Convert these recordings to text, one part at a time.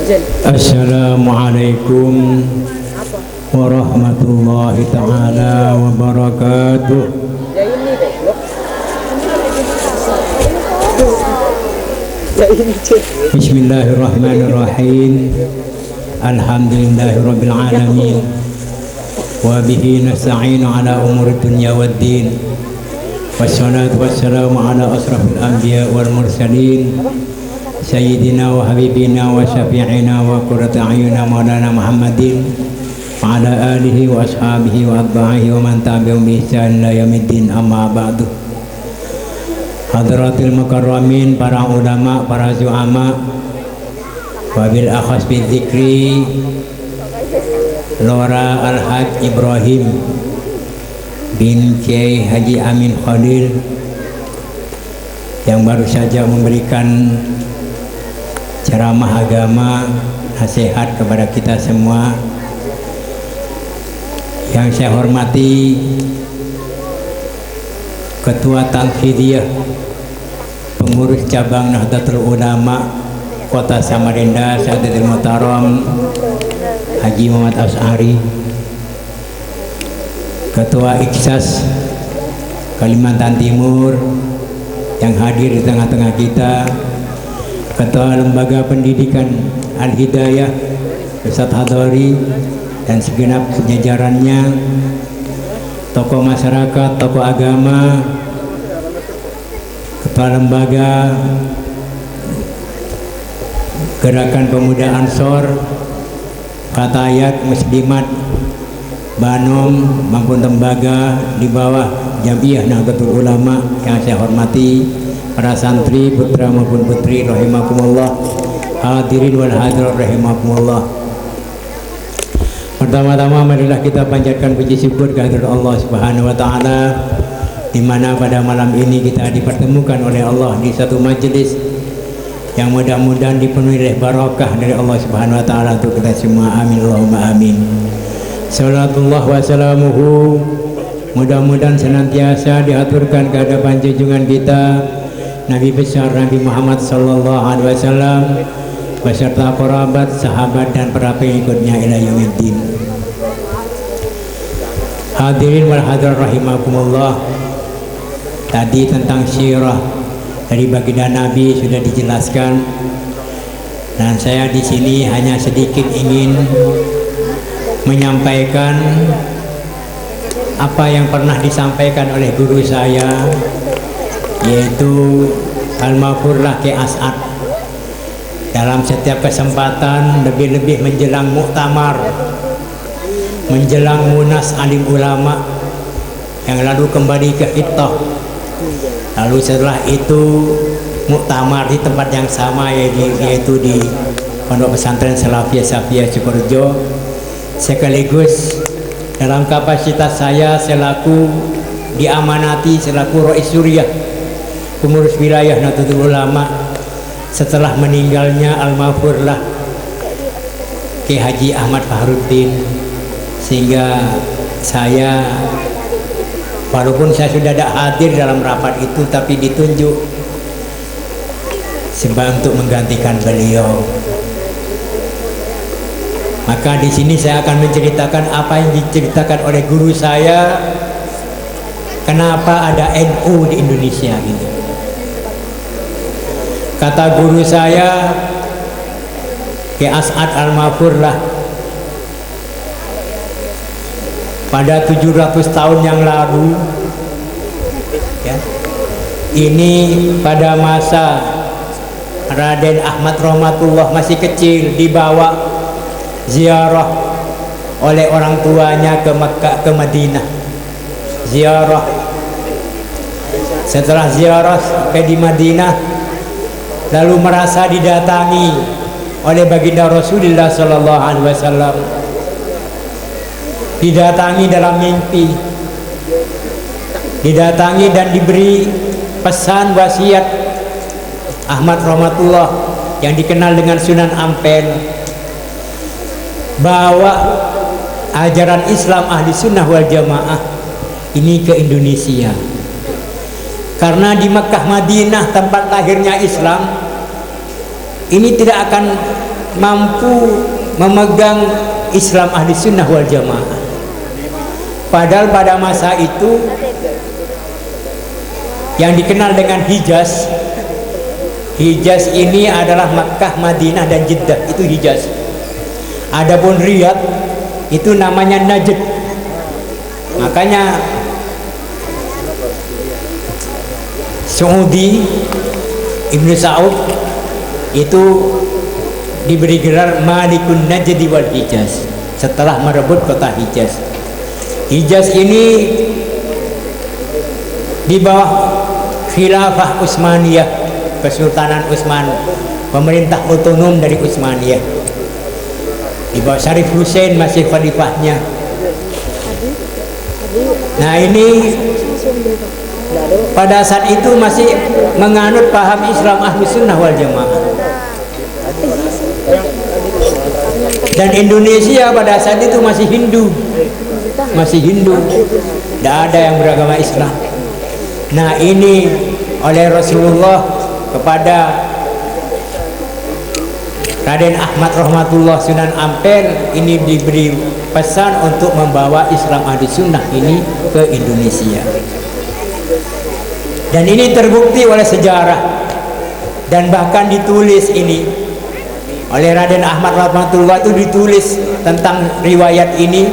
Assalamualaikum warahmatullahi ta'ala wabarakatuh. Bismillahirrahmanirrahim. Alhamdulillahirabbil alamin. Wa bihi nasta'inu ala umuri dunya waddin. Wassalatu wassalamu ala asrafil anbiya wal mursalin. Sayyidina wa habibina wa syafi'ina wa qurratu a'yunina maulana Muhammadin wa ala alihi wa ashabihi wa atba'ihi wa man tabi'ahum bi ihsan ila yaumiddin, amma ba'du. Hadratil mukarramin, para ulama, para zu'ama, wabil akhas bi dzikri Lora Al-Haj Ibrahim bin Kiai Haji Amin Khalil yang baru saja memberikan ceramah agama, nasihat kepada kita semua. Yang saya hormati Ketua Tanfidiyah Pengurus Cabang Nahdlatul Ulama Kota Samarinda Saadatul Muhtaram Haji Muhammad Asy'ari, Ketua Iksas Kalimantan Timur yang hadir di tengah-tengah kita, Ketua Lembaga Pendidikan Al-Hidayah Ustadz Hadori dan segenap jajarannya, tokoh masyarakat, tokoh agama, Ketua Lembaga Gerakan Pemuda Ansor, Fatayat Muslimat Banom maupun lembaga di bawah Jamiah Nahdlatul Ulama yang saya hormati, para santri putra maupun putri rahimakumullah, hadirin wal hadirat rahimakumullah. Pertama-tama marilah kita panjatkan puji syukur kehadirat Allah Subhanahu wa taala, di mana pada malam ini kita dipertemukan oleh Allah di satu majelis yang mudah-mudahan dipenuhi oleh barakah dari Allah Subhanahu wa taala untuk kita semua. Amin Allahumma amin. Salatullah wa salamuhu mudah-mudahan senantiasa diaturkan ke hadapan junjungan kita Nabi besar Nabi Muhammad sallallahu alaihi wasallam beserta kerabat, sahabat dan para pengikutnya ila yaumiddin. Hadirin wal hadirat rahimakumullah. Tadi tentang sirah dari baginda Nabi sudah dijelaskan, dan saya di sini hanya sedikit ingin menyampaikan apa yang pernah disampaikan oleh guru saya, yaitu Al-Mafurlah Ki As'ad dalam setiap kesempatan, lebih-lebih menjelang muktamar, menjelang munas alim ulama yang lalu kembali ke Ittah, lalu setelah itu muktamar di tempat yang sama, yaitu di Pondok Pesantren Salafiyah Safiyah Sukorejo. Sekaligus dalam kapasitas saya selaku diamanati selaku Rais Suriah pengurus wilayah Nahdlatul Ulama setelah meninggalnya Al-Mafurlah Ki Haji Ahmad Fakhruddin, sehingga saya walaupun saya sudah tidak hadir dalam rapat itu, tapi ditunjuk sebab untuk menggantikan beliau. Maka di sini saya akan menceritakan apa yang diceritakan oleh guru saya, kenapa ada NU di Indonesia gitu. Kata guru saya, Ki As'ad Al-Mafurlah, pada 700 tahun yang lalu ya, ini pada masa Raden Ahmad Rahmatullah masih kecil, dibawa ziarah oleh orang tuanya ke Mekah, ke Madinah, ziarah. Setelah ziarah di Madinah, lalu merasa didatangi oleh baginda Rasulullah sallallahu alaihi wasallam, didatangi dalam mimpi, didatangi dan diberi pesan wasiat Ahmad Rahmatullah yang dikenal dengan Sunan Ampel, bawa ajaran Islam ahli sunnah wal jamaah ini ke Indonesia. Karena di Mekah Madinah tempat lahirnya Islam ini tidak akan mampu memegang Islam ahli sunnah wal jamaah. Padahal pada masa itu yang dikenal dengan Hijaz, Hijaz ini adalah Makkah, Madinah dan Jeddah, itu Hijaz. Adapun Riyadh itu namanya Najd. Makanya Saudi Ibnu Saud itu diberi gelar Malikun Najdi wal Hijaz setelah merebut kota Hijaz. Hijaz ini di bawah Khilafah Utsmaniyah, Kesultanan Utsman, pemerintah otonom dari Utsmaniyah. Di bawah Syarif Hussein masih khalifahnya. Nah ini pada saat itu masih menganut paham Islam Ahlus Sunnah wal Jamaah. Dan Indonesia pada saat itu masih Hindu, tidak ada yang beragama Islam. Nah ini oleh Rasulullah kepada Raden Ahmad Rahmatullah Sunan Ampel ini diberi pesan untuk membawa Islam Ahlus Sunnah ini ke Indonesia. Dan ini terbukti oleh sejarah dan bahkan ditulis ini oleh Raden Ahmad Rahmatullah, itu ditulis tentang riwayat ini,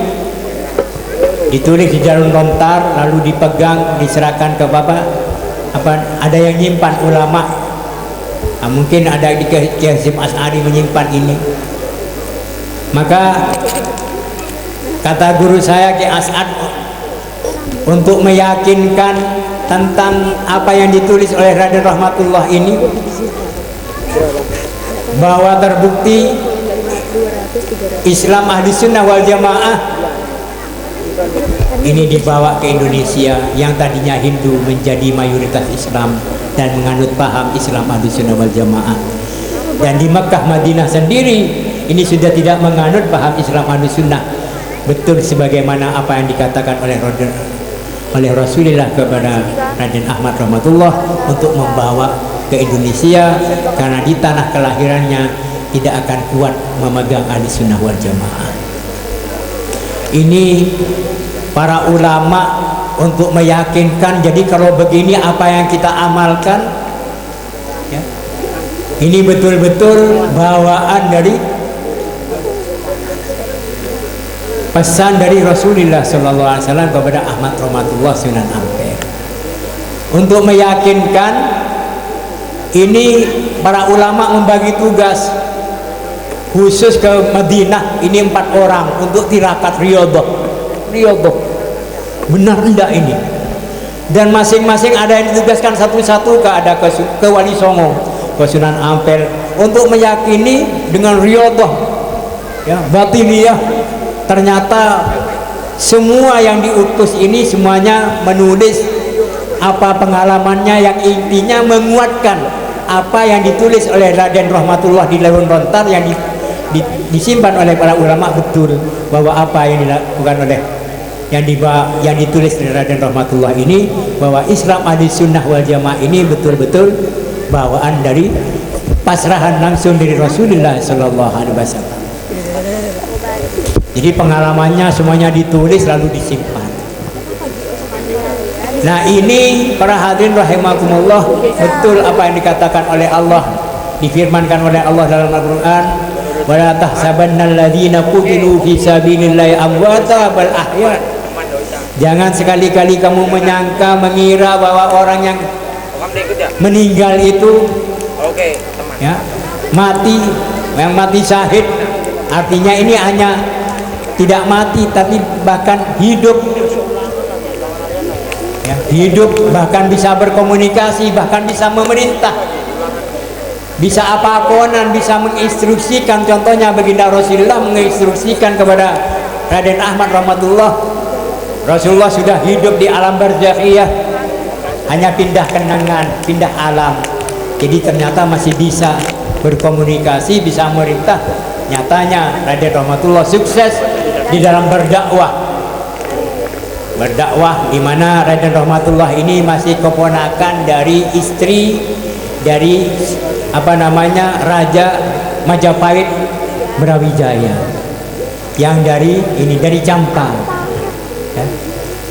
ditulis di Darun Lontar, lalu dipegang, diserahkan ke bapak ada yang nyimpan ulama. Nah, mungkin ada di Kiai Hasyim Asy'ari menyimpan ini. Maka kata guru saya Kiai As'ad, untuk meyakinkan tentang apa yang ditulis oleh Raden Rahmatullah ini, bahwa terbukti Islam Ahli Sunnah wal Jamaah ini dibawa ke Indonesia yang tadinya Hindu menjadi mayoritas Islam dan menganut paham Islam Ahli Sunnah wal Jamaah. Dan di Mekah Madinah sendiri ini sudah tidak menganut paham Islam Ahli Sunnah, betul sebagaimana apa yang dikatakan oleh Rasulullah kepada Raden Ahmad Rahmatullah untuk membawa ke Indonesia, karena di tanah kelahirannya tidak akan kuat memegang Ahli Sunnah wal Jamaah. Ini para ulama untuk meyakinkan. Jadi kalau begini apa yang kita amalkan ya, ini betul-betul bawaan dari pesan dari Rasulullah SAW kepada Ahmad Rahmatullah Sunan Ampel. Untuk meyakinkan ini, para ulama membagi tugas khusus ke Madinah ini 4 orang untuk tirakat riyadhah. Benar tidak ini? Dan masing-masing ada yang ditugaskan satu-satu ke Wali Songo, ke Sunan Ampel, untuk meyakini dengan riyadhah ya, batiniyah. Ternyata semua yang diutus ini semuanya menulis apa pengalamannya yang intinya menguatkan apa yang ditulis oleh Raden Rahmatullah di Darun Lontar yang disimpan oleh para ulama, betul bahwa apa yang dilakukan oleh yang ditulis oleh Raden Rahmatullah ini, bahwa Islam Ahli Sunnah wal Jamaah ini betul-betul bawaan dari pasrahan langsung dari Rasulullah Sallallahu Alaihi Wasallam. Jadi pengalamannya semuanya ditulis lalu disimpan. Nah ini para hadirin rahimakumullah, betul apa yang dikatakan oleh Allah, difirmankan oleh Allah dalam Al-Quran, wala tahsabannal ladzina qutilu fi sabilillahi amwata bal ahya. Jangan sekali-kali kamu menyangka, mengira bahwa orang yang meninggal itu ya, mati, yang mati syahid. Artinya ini hanya tidak mati tapi bahkan hidup ya, hidup, bahkan bisa berkomunikasi, bahkan bisa memerintah, bisa apa-aponan, bisa menginstruksikan. Contohnya baginda Rasulullah menginstruksikan kepada Raden Ahmad Rahmatullah, Rasulullah sudah hidup di alam barzakhiyah, hanya pindah kenangan, pindah alam. Jadi ternyata masih bisa berkomunikasi, bisa memerintah. Nyatanya Raden Rahmatullah sukses di dalam berdakwah di mana Raden Rahmatullah ini masih keponakan dari istri dari Raja Majapahit Brawijaya yang dari ini dari Campa ya.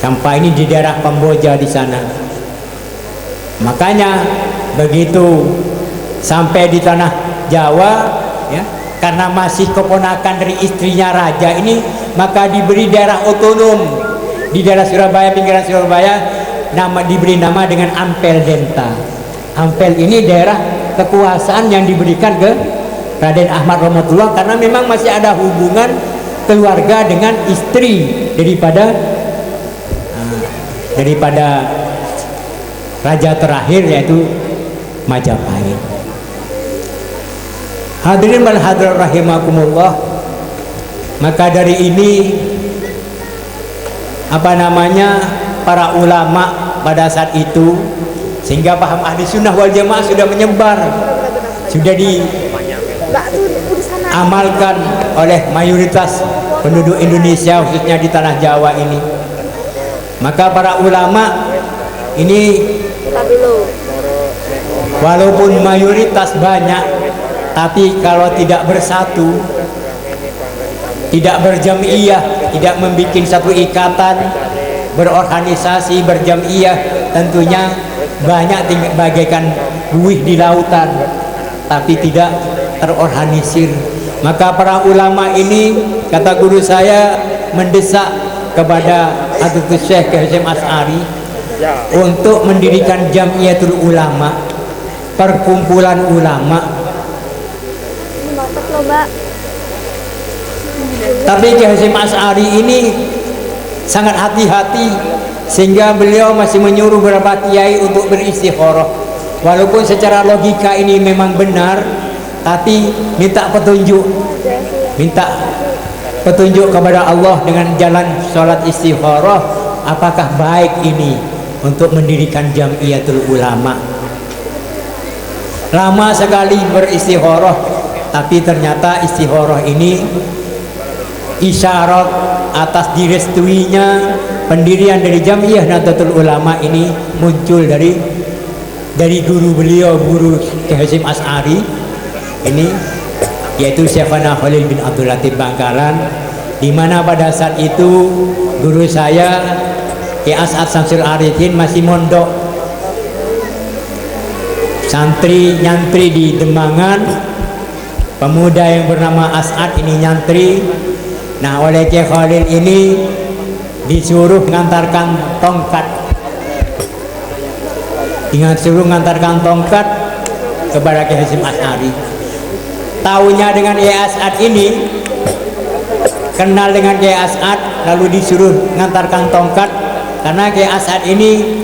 Campa ini di daerah Kamboja di sana. Makanya begitu sampai di tanah Jawa ya, karena masih keponakan dari istrinya raja ini, maka diberi daerah otonom di daerah Surabaya, pinggiran Surabaya, diberi nama dengan Ampel Denta. Ampel ini daerah kekuasaan yang diberikan ke Raden Ahmad Rahmatullah, karena memang masih ada hubungan keluarga dengan istri daripada raja terakhir, yaitu Majapahit. Hadirin wal hadirat rahimakumullah, maka dari ini para ulama pada saat itu, sehingga paham ahli sunnah wal jamaah sudah menyebar, sudah diamalkan oleh mayoritas penduduk Indonesia, khususnya di tanah Jawa ini. Maka para ulama ini walaupun mayoritas banyak, tapi kalau tidak bersatu, tidak berjamiah, tidak membuat satu ikatan, berorganisasi, berjamiah, tentunya banyak bagaikan buih di lautan, tapi tidak terorganisir. Maka para ulama ini, kata guru saya, mendesak kepada Habib Syekh Hasyim Asy'ari untuk mendirikan Jamiatul Ulama, perkumpulan ulama. Tapi Hasyim Asy'ari ini sangat hati-hati, sehingga beliau masih menyuruh beberapa kiai untuk beristikharah. Walaupun secara logika ini memang benar, tapi minta petunjuk kepada Allah dengan jalan sholat istikharah, apakah baik ini untuk mendirikan Jamiatul Ulama. Lama sekali beristikharah, tapi ternyata istikharah ini isyarat atas direstuinya pendirian dari Jamiah Nahdlatul Ulama ini muncul dari guru beliau, guru Hasyim Asy'ari ini, yaitu Syekhana Khalil bin Abdul Latif Bangkalan, di mana pada saat itu guru saya Ki As'ad Syamsul Arifin masih mondok, nyantri di Demangan. Pemuda yang bernama As'ad ini nyantri. Nah, oleh Ki Khalil ini disuruh mengantarkan tongkat, kepada Ki Hasyim Asy'ari. Tahunya dengan Ki As'ad ini, kenal dengan Ki As'ad, lalu disuruh mengantarkan tongkat, karena Ki As'ad ini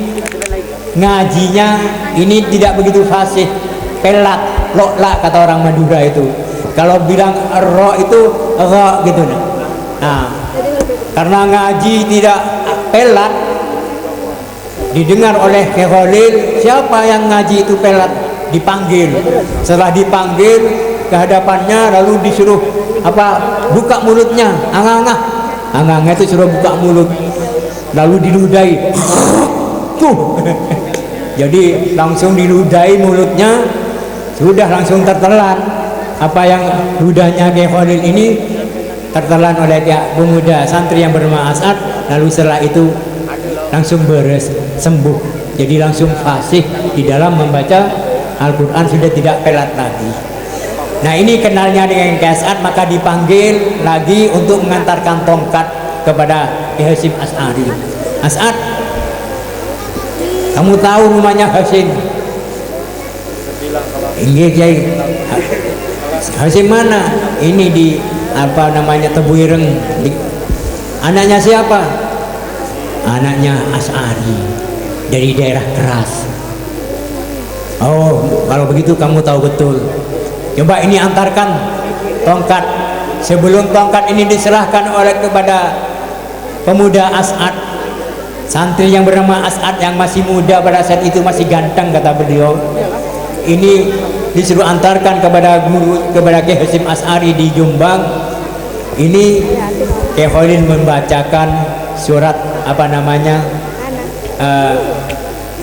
ngajinya ini tidak begitu fasih, pelat, lokla kata orang Madura itu. Kalau bilang ro itu ro gitu. Nah, karena ngaji tidak pelat, didengar oleh Ki Khalil, siapa yang ngaji itu pelat, dipanggil. Setelah dipanggil ke hadapannya, lalu disuruh buka mulutnya, anganga itu suruh buka mulut, lalu diludahi tuh. Jadi langsung diludahi mulutnya, sudah langsung tertelan. Apa yang ludahnya Ki Khalil ini tertelan oleh pemuda santri yang bernama As'ad. Lalu setelah itu langsung sembuh, jadi langsung fasih di dalam membaca Al-Quran, sudah tidak pelat lagi. Nah, ini kenalnya dengan Ki As'ad, maka dipanggil lagi untuk mengantarkan tongkat kepada Ki Hasyim Asy'ari. As'ad, kamu tahu rumahnya Hasyim? Inggih Kiai. Hasyim mana? Ini di Tebu Ireng. Anaknya siapa? Anaknya Asy'ari dari daerah Keras. Oh, kalau begitu kamu tahu betul. Coba ini antarkan tongkat. Sebelum tongkat ini diserahkan kepada pemuda As'ad, santri yang bernama As'ad yang masih muda pada saat itu, masih ganteng kata beliau. Ini disuruh antarkan kepada Ki Hasyim Asy'ari di Jombang. Ini Ki Khalil membacakan surat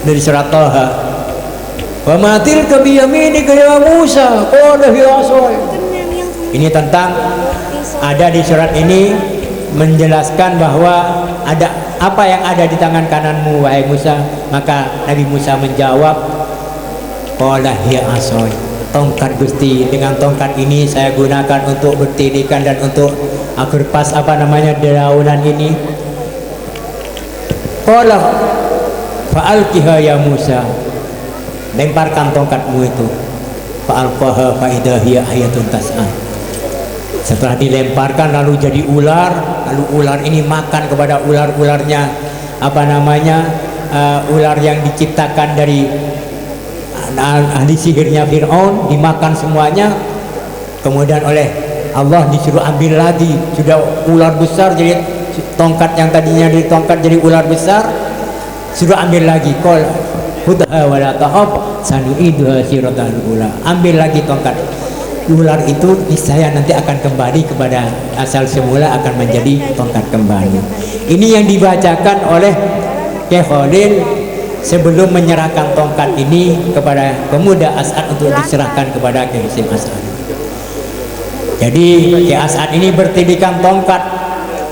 dari surat Thaha. Wa matil ka biyaminika ya Musa, qala ya asai. Ini tentang, ada di surat ini menjelaskan bahwa ada apa yang ada di tangan kananmu wahai Musa. Maka Nabi Musa menjawab, qala hiya asoi, tongkat Gusti, dengan tongkat ini saya gunakan untuk bertirikan dan untuk berpas dedaunan ini. Qala fa'alqiha ya Musa, lemparkan tongkatmu itu. Fa'alqaha fa idza hiya hayatun tas'a. Setelah dilemparkan lalu jadi ular, lalu ular ini makan kepada ular-ularnya ular yang diciptakan dari ahli sihirnya Fir'aun, dimakan semuanya. Kemudian oleh Allah disuruh ambil lagi, sudah ular besar, jadi tongkat yang tadinya dari tongkat jadi ular besar, suruh ambil lagi. Qul hudha wala tahab sanu'iduha siratal ula. Ambil lagi tongkat. Ular itu niscaya nanti akan kembali kepada asal semula, akan menjadi tongkat kembali. Ini yang dibacakan oleh Syekh Khalil sebelum menyerahkan tongkat ini kepada pemuda As'ad untuk diserahkan kepada Syekh Hasyim Asy'ari. Jadi Syekh As'ad ini bertindihkan tongkat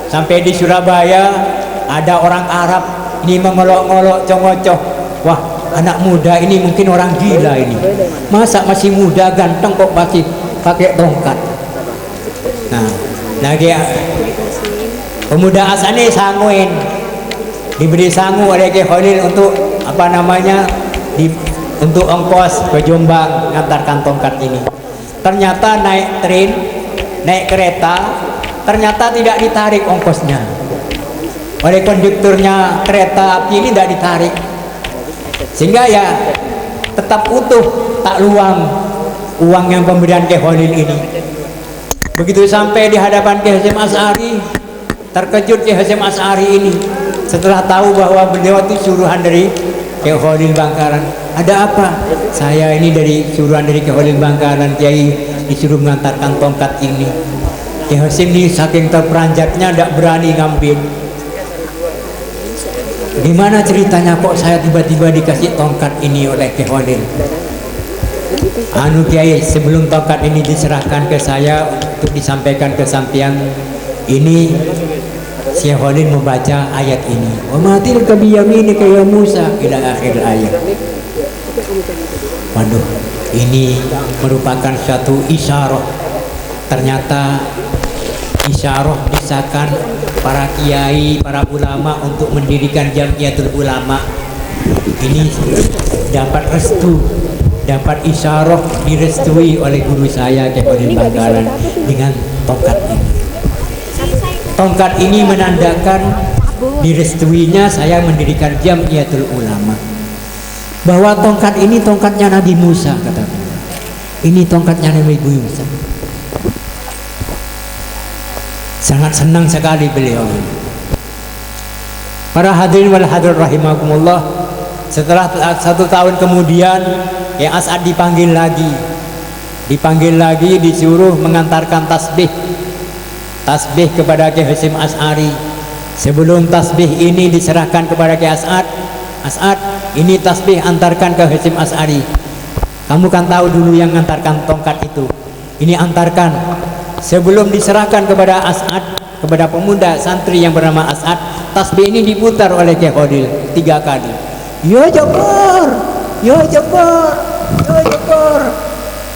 sampai di Surabaya. Ada orang Arab ini mengolok-olok, congocoh, wah anak muda ini mungkin orang gila ini, masa masih muda ganteng kok masih pakai tongkat. Nah, lagi pemuda As'ad ini sanguin, diberi sangu oleh Syekh Khalil untuk untuk ongkos ke Jombang mengantarkan tongkat ini. Ternyata naik train, naik kereta, ternyata tidak ditarik ongkosnya oleh kondukturnya kereta api ini, tidak ditarik, sehingga ya tetap utuh, tak luang uang yang pemberian Syekh Khalil ini. Begitu sampai di hadapan Syekh Hasyim Asy'ari, terkejut Syekh Hasyim Asy'ari ini setelah tahu bahwa beliau itu suruhan dari Syekh Khalil Bangkalan. Ada apa? Saya ini dari suruhan dari Syekh Khalil Bangkalan, Kiai disuruh mengantarkan tongkat ini. Syekh Hasyim ini saking terperanjatnya tidak berani ngambil. Gimana ceritanya kok saya tiba-tiba dikasih tongkat ini oleh Syekh Khalil? Kiai, sebelum tongkat ini diserahkan ke saya untuk disampaikan ke sampean, ini Syekh Khalil membaca ayat ini, wa matil kabiyaminika ya Musa, ila akhir ayat. Waduh, ini merupakan suatu isyarah. Ternyata isyarah disahkan para kiai, para ulama untuk mendirikan Jamiatul Ulama. Ini dapat restu, dapat isyarah direstui oleh guru saya Syekh Khalil Bangkalan dengan tongkat ini. Tongkat ini menandakan direstuinya saya mendirikan Jamiatul Ulama. Bahwa tongkat ini tongkatnya Nabi Musa, kata beliau. Ini tongkatnya Nabi Musa. Sangat senang sekali beliau. Para hadirin wal hadirat rahimakumullah, setelah 1 tahun kemudian Syekh As'ad dipanggil lagi, disuruh mengantarkan tasbih kepada Syekh Hasyim Asy'ari. Sebelum tasbih ini diserahkan kepada Syekh As'ad, ini tasbih antarkan ke Hasyim Asy'ari. Kamu kan tahu dulu yang mengantarkan tongkat itu. Ini antarkan. Sebelum diserahkan kepada As'ad, kepada pemuda santri yang bernama As'ad, tasbih ini diputar oleh Syekh Khalil 3 kali. Ya Jabbar, ya Jabbar, ya Jabbar,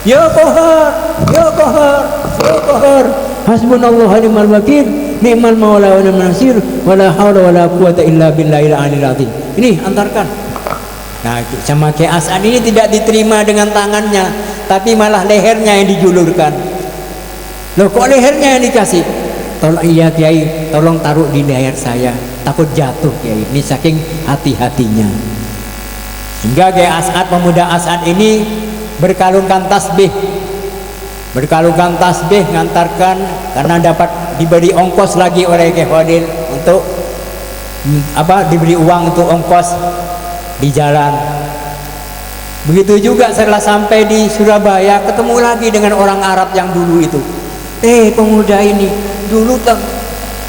ya Qahar, ya Qahar, ya Qahar. Hasbunallahu wa ni'mal wakil, ni'mal maula wa ni'mal nasir, wala haula wala quwata illa billahil aliyil azim. Ini antarkan. Nah, sama Syekh As'ad ini tidak diterima dengan tangannya, tapi malah lehernya yang dijulurkan. Loh, kok lehernya yang dikasih? Tolong, iya Kiai, tolong taruh di leher saya, takut jatuh Kiai. Ini saking hati-hatinya. Hingga Syekh As'ad, pemuda As'ad ini berkalungkan tasbih, ngantarkan, karena dapat diberi ongkos lagi oleh Syekh Khalil untuk diberi uang untuk ongkos di jalan. Begitu juga setelah sampai di Surabaya, ketemu lagi dengan orang Arab yang dulu itu. Pemuda ini dulu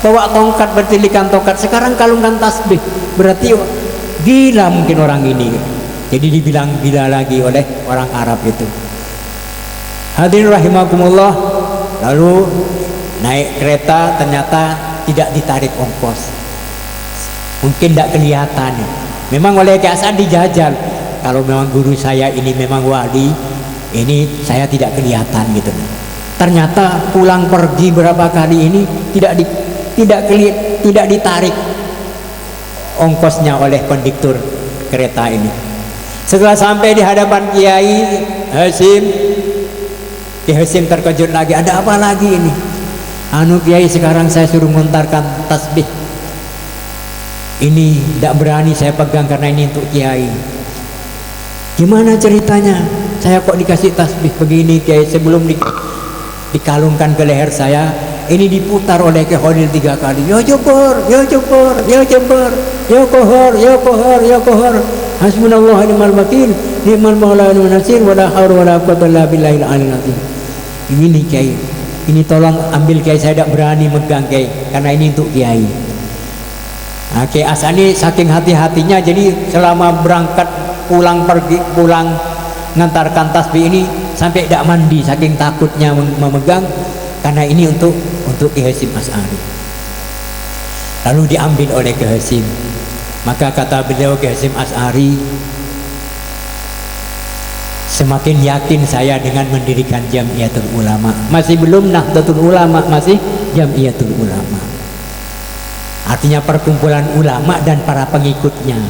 bawa tongkat, bertilikan tongkat, sekarang kalungkan tasbih, berarti gila mungkin orang ini. Jadi dibilang gila lagi oleh orang Arab itu. Hadirin rahimakumullah, lalu naik kereta ternyata tidak ditarik ongkos, mungkin tidak kelihatan. Memang oleh Kiai Hasan dijajal, kalau memang guru saya ini memang wali, ini saya tidak kelihatan gitu. Ternyata pulang pergi berapa kali ini tidak ditarik ongkosnya oleh konduktur kereta ini. Setelah sampai di hadapan Kiai Hasim, Kiai Hasim terkejut lagi, ada apa lagi ini? Anu Kiai, sekarang saya suruh mengontarkan tasbih, ini tidak berani saya pegang karena ini untuk Kiai. Gimana ceritanya? Saya kok dikasih tasbih begini Kiai, sebelum dikalungkan ke leher saya, ini diputar oleh Kiai Khalil 3 kali. Ya jebor, ya jebor, ya jebor, ya kohor, ya kohor, ya kohor. Hasbunallah wa ni'mal wakil, ni'mal maula wa ni'mal nasir, wa la haula wa la quwwata illa billahil aliyil azim. Ini Kiai, ini tolong ambil Kiai, saya tidak berani megang Kiai karena ini untuk Kiai. Nah, Kiai Hasan ini saking hati-hatinya, jadi selama berangkat pulang ngantarkan tasbih ini sampai tidak mandi saking takutnya memegang, karena ini untuk Kiai Hasim Asy'ari. Lalu diambil oleh Kiai Hasim. Maka kata beliau, Kiai Hasim Asy'ari, semakin yakin saya dengan mendirikan Jamiatul Ulama. Masih belum Nahdlatul Ulama, masih Jamiatul Ulama. Artinya perkumpulan ulama dan para pengikutnya.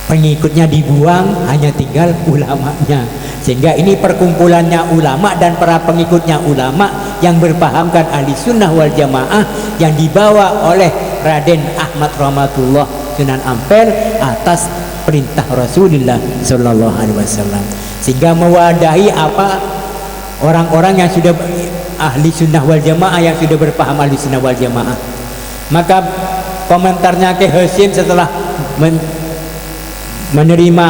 Pengikutnya dibuang, hanya tinggal ulamanya. Sehingga ini perkumpulannya ulama dan para pengikutnya ulama yang berpahamkan ahli sunnah wal jamaah, yang dibawa oleh Raden Ahmad Rahmatullah Sunan Ampel atas perintah Rasulullah Sallallahu Alaihi Wasallam, sehingga mewadahi apa orang-orang yang sudah ahli sunnah wal jamaah, yang sudah berpaham ahli sunnah wal jamaah. Maka komentarnya Kiai Hasim setelah menerima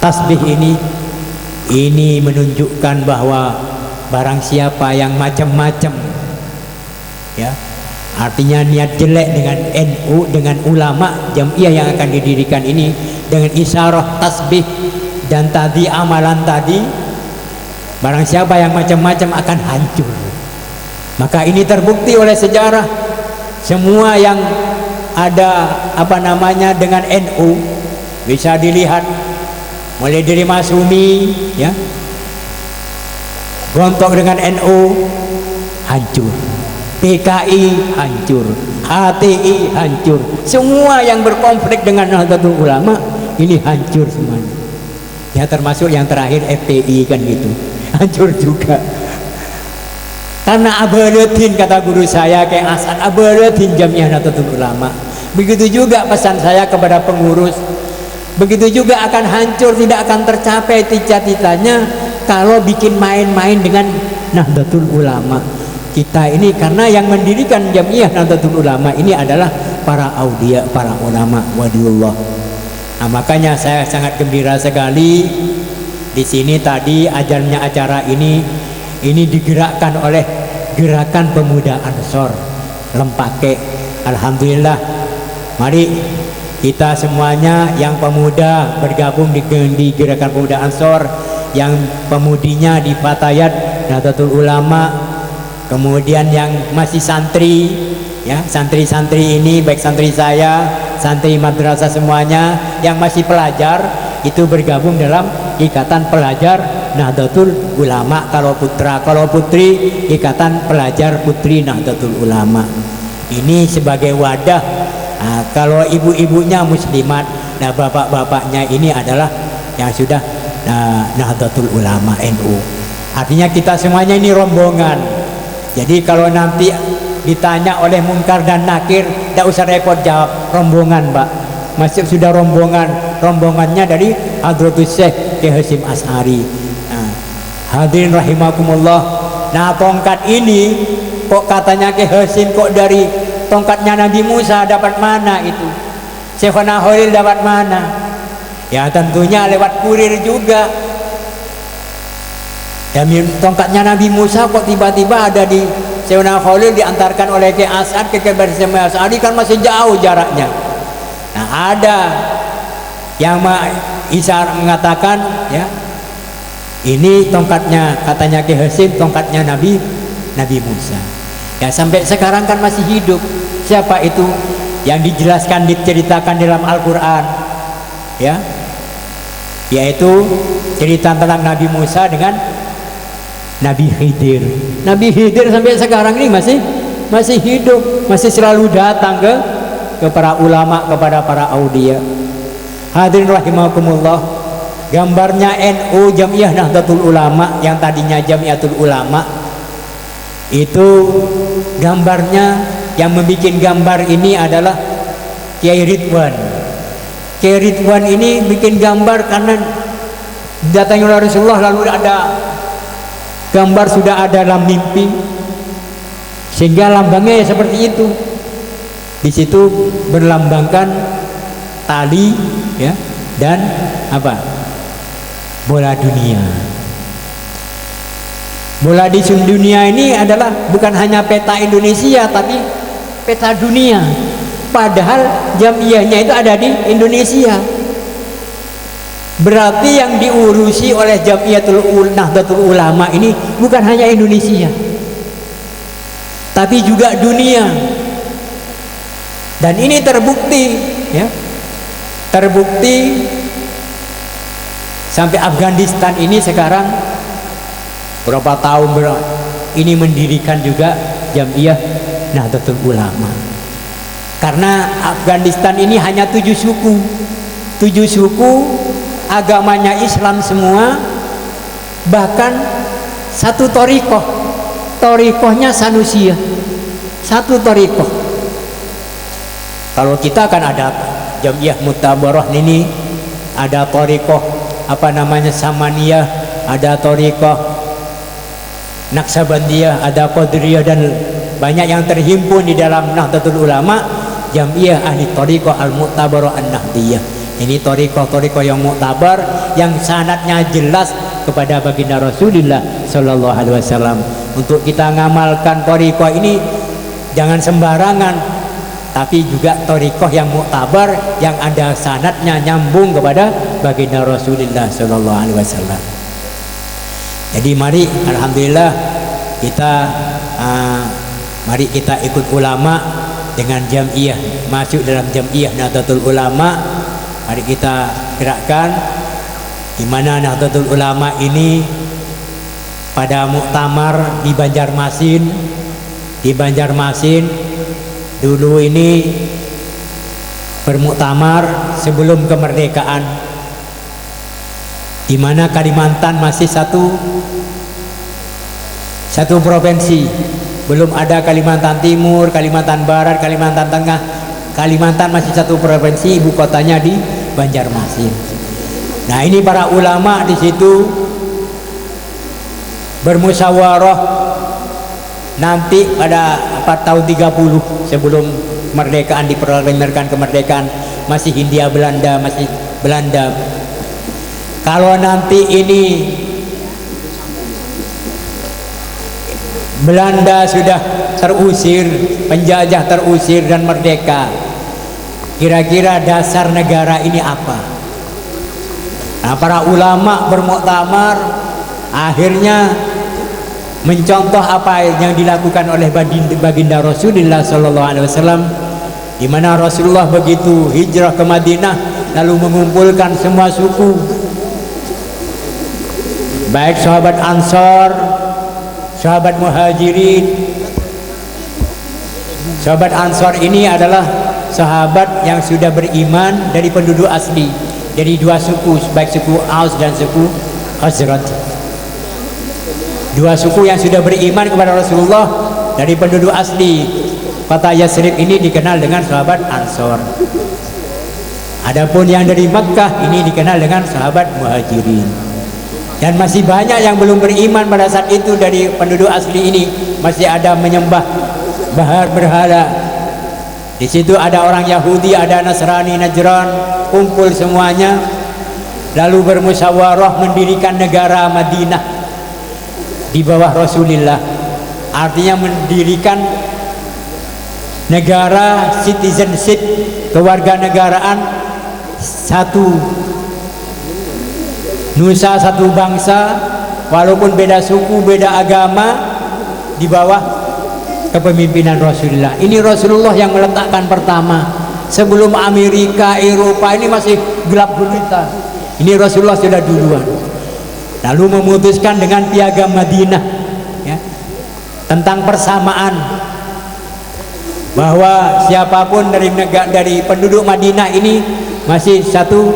tasbih ini menunjukkan bahwa barang siapa yang macam-macam, ya, artinya niat jelek dengan NU, dengan ulama jamiah yang akan didirikan ini, dengan isyarah tasbih dan tadi amalan tadi, barang siapa yang macam-macam akan hancur. Maka ini terbukti oleh sejarah. Semua yang ada dengan NU bisa dilihat, mulai dari Masumi, ya, gontok dengan NU hancur, PKI hancur, HTI hancur, semua yang berkonflik dengan Nahdlatul Ulama ini hancur semuanya. Ya, termasuk yang terakhir FPI kan gitu, hancur juga. Karena abadatin, kata guru saya Kiai Hasan, abadatin Jamiah Nahdlatul Ulama. Begitu juga pesan saya kepada pengurus, begitu juga akan hancur, tidak akan tercapai cita-citanya kalau bikin main-main dengan Nahdlatul Ulama. Kita ini karena yang mendirikan Jamiah Nahdlatul Ulama ini adalah para aulia, para ulama waliullah. Nah, makanya saya sangat gembira sekali di sini tadi ajarnya acara ini digerakkan oleh Gerakan Pemuda Ansor Lempake. Alhamdulillah, mari kita semuanya yang pemuda bergabung di Gerakan Pemuda Ansor, yang pemudinya di Fatayat Nahdlatul Ulama, kemudian yang masih santri, ya, santri-santri ini, baik santri saya, santri madrasah semuanya, yang masih pelajar itu bergabung dalam Ikatan Pelajar Nahdlatul Ulama. Kalau putra, kalau putri, Ikatan Pelajar Putri Nahdlatul Ulama. Ini sebagai wadah. Nah, kalau ibu-ibunya muslimat, nah bapak-bapaknya ini adalah yang sudah Nahdlatul Ulama NU. Artinya kita semuanya ini rombongan. Jadi kalau nanti ditanya oleh Munkar dan Nakir, tidak usah repot jawab, rombongan Pak. Masih sudah rombongannya dari Hadratus Syekh Kiai Hasim Asy'ari. Nah, hadirin rahimakumullah. Nah, tongkat ini kok katanya Kiai Hasim kok dari tongkatnya Nabi Musa, dapat mana itu? Syekhona Khalil dapat mana? Ya tentunya lewat kurir juga. Ya, tongkatnya Nabi Musa kok tiba-tiba ada di Syekhona Khalil, diantarkan oleh Kiai Hasan ke Kiai Hasim Asy'ari, kan masih jauh jaraknya. Nah, ada yang Isa mengatakan, ya, Ini tongkatnya, katanya Ki Hasim, tongkatnya Nabi Musa. Ya sampai sekarang kan masih hidup. Siapa itu? Yang dijelaskan, diceritakan dalam Al-Quran, ya, yaitu cerita tentang Nabi Musa dengan Nabi Khidir. Nabi Khidir sampai sekarang ini masih hidup, masih selalu datang ke para ulama, kepada para aulia. Hadirin rahimakumullah, gambarnya NU Jamiah Nahdlatul Ulama yang tadinya Jamiatul Ulama, itu gambarnya yang membuat gambar ini adalah Kiai Ridwan. Kiai Ridwan ini bikin gambar karena datangi oleh Rasulullah, lalu ada gambar sudah ada dalam mimpi, sehingga lambangnya ya seperti itu. Di situ berlambangkan tali, ya, dan apa? Bola dunia. Bola di dunia ini adalah bukan hanya peta Indonesia, tapi peta dunia. Padahal jamiahnya itu ada di Indonesia. Berarti yang diurusi oleh Jamiatul Nahdlatul Ulama ini bukan hanya Indonesia, tapi juga dunia. Dan ini terbukti, ya, terbukti sampai Afghanistan ini sekarang berapa tahun ini mendirikan juga Jamiah Nahdlatul Ulama. Karena Afghanistan ini hanya 7 suku, 7 suku, agamanya Islam semua, bahkan satu torikoh, torikohnya Sanusiyah, satu torikoh. Kalau kita kan ada Jamiah Mutabarah ini, ada torikoh apa namanya Samaniyah, ada torikoh Naksabandiyah, ada Qadiriyah, dan banyak yang terhimpun di dalam Nahdlatul Ulama, Jamiah Ahli Torikoh Al-Mu'tabarah An-Nahdiyah. Ini torikoh-torikoh yang muktabar, yang sanadnya jelas kepada baginda Rasulullah Sallallahu Alaihi Wasallam. Untuk kita ngamalkan torikoh ini jangan sembarangan, tapi juga torikoh yang muktabar, yang ada sanadnya nyambung kepada baginda Rasulullah Sallallahu Alaihi Wasallam. Jadi mari, alhamdulillah, mari kita ikut ulama dengan jamiah, masuk dalam Jamiah Nahdlatul Ulama. Mari kita gerakkan, di mana Nahdlatul Ulama ini pada muktamar di Banjarmasin dulu ini bermuktamar sebelum kemerdekaan, di mana Kalimantan masih satu provinsi, belum ada Kalimantan Timur, Kalimantan Barat, Kalimantan Tengah. Kalimantan masih satu provinsi, ibu kotanya di Banjarmasin. Nah, ini para ulama di situ bermusyawarah nanti pada tahun 30 sebelum kemerdekaan, diproklamasikan kemerdekaan, masih Hindia Belanda, masih Belanda. Kalau nanti ini Belanda sudah terusir, penjajah terusir dan merdeka, kira-kira dasar negara ini apa? Nah, para ulama bermuktamar akhirnya mencontoh apa yang dilakukan oleh baginda Rasulullah Sallallahu Alaihi Wasallam, di mana Rasulullah begitu hijrah ke Madinah lalu mengumpulkan semua suku, baik sahabat Ansor, sahabat Muhajirin. Sahabat Ansor ini adalah sahabat yang sudah beriman dari penduduk asli, dari dua suku, baik suku Aus dan suku Khazraj. Dua suku yang sudah beriman kepada Rasulullah dari penduduk asli kota Yasrib ini dikenal dengan sahabat Ansor. Adapun yang dari Makkah ini dikenal dengan sahabat Muhajirin. Dan masih banyak yang belum beriman pada saat itu dari penduduk asli ini, masih ada menyembah berhala. Di situ ada orang Yahudi, ada Nasrani, Najran, kumpul semuanya lalu bermusyawarah mendirikan negara Madinah di bawah Rasulullah. Artinya mendirikan negara citizenship, kewarganegaraan, satu nusa, satu bangsa, walaupun beda suku, beda agama, di bawah kepemimpinan Rasulullah. Ini Rasulullah yang meletakkan pertama. Sebelum Amerika, Eropa ini masih gelap gulita. Ini Rasulullah sudah duluan. Lalu memutuskan dengan piagam Madinah, ya, tentang persamaan, bahwa siapapun dari penduduk Madinah ini masih satu